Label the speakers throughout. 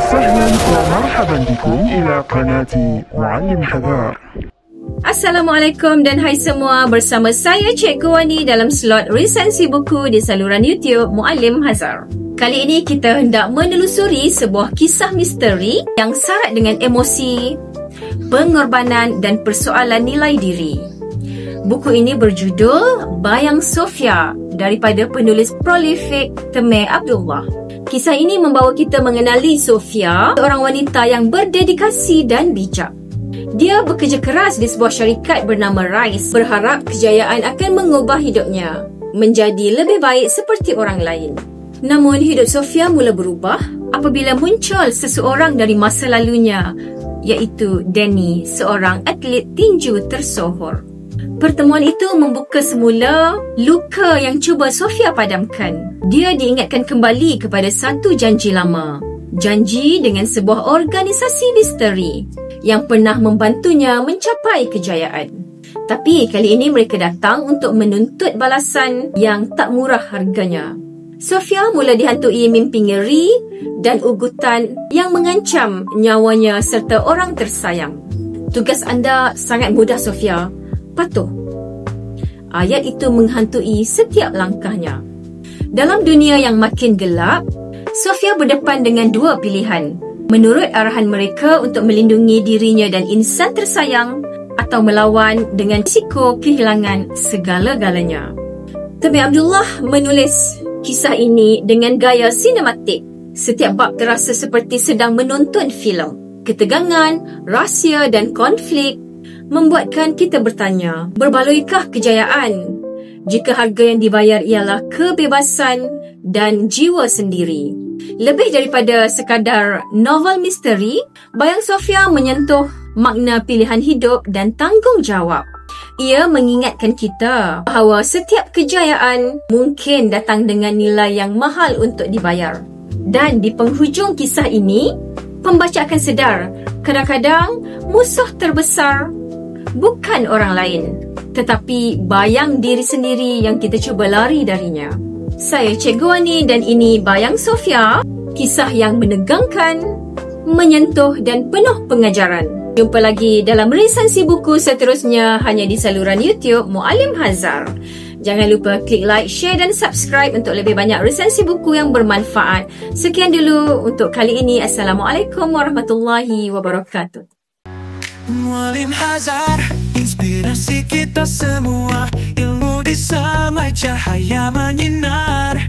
Speaker 1: وسهلا ومرحبا بكم إلى قناة معلم حذار.
Speaker 2: Assalamualaikum dan hai semua, bersama saya Cikgu Wani dalam slot resensi buku di saluran YouTube Muallim Hazar. Kali ini kita hendak menelusuri sebuah kisah misteri yang syarat dengan emosi, pengorbanan dan persoalan nilai diri. Buku ini berjudul Bayang Sofia daripada penulis prolifik Temeh Abdullah. Kisah ini membawa kita mengenali Sofia, seorang wanita yang berdedikasi dan bijak. Dia bekerja keras di sebuah syarikat bernama Rice, berharap kejayaan akan mengubah hidupnya menjadi lebih baik seperti orang lain. Namun hidup Sofia mula berubah apabila muncul seseorang dari masa lalunya, iaitu Danny, seorang atlet tinju tersohor. Pertemuan itu membuka semula luka yang cuba Sofia padamkan. Dia diingatkan kembali kepada satu janji lama. Janji dengan sebuah organisasi misteri yang pernah membantunya mencapai kejayaan. Tapi kali ini mereka datang untuk menuntut balasan yang tak murah harganya. Sofia mula dihantui mimpi ngeri dan ugutan yang mengancam nyawanya serta orang tersayang. Tugas anda sangat mudah, Sofia. Patuh. Ayat itu menghantui setiap langkahnya. Dalam dunia yang makin gelap, Sofia berdepan dengan dua pilihan. Menurut arahan mereka untuk melindungi dirinya dan insan tersayang, atau melawan dengan risiko kehilangan segala-galanya. Temeh Abdullah menulis kisah ini dengan gaya sinematik. Setiap bab terasa seperti sedang menonton filem. Ketegangan, rahsia dan konflik membuatkan kita bertanya, berbaloikah kejayaan jika harga yang dibayar ialah kebebasan dan jiwa sendiri? Lebih daripada sekadar novel misteri, Bayang Sofia menyentuh makna pilihan hidup dan tanggungjawab. Ia mengingatkan kita bahawa setiap kejayaan mungkin datang dengan nilai yang mahal untuk dibayar. Dan di penghujung kisah ini, pembaca akan sedar kadang-kadang musuh terbesar bukan orang lain, tetapi bayang diri sendiri yang kita cuba lari darinya. Saya Cikgu Wani dan ini Bayang Sofia, kisah yang menegangkan, menyentuh dan penuh pengajaran. Jumpa lagi dalam resensi buku seterusnya hanya di saluran YouTube Muallim Hazar. Jangan lupa klik like, share dan subscribe untuk lebih banyak resensi buku yang bermanfaat. Sekian dulu untuk kali ini. Assalamualaikum warahmatullahi wabarakatuh.
Speaker 3: Muallim Hazar, inspirasi kita semua. Ilmu di semai cahaya menyinar.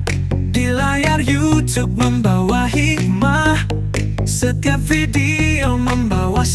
Speaker 3: Di layar YouTube membawa hikmah. Setiap video membawa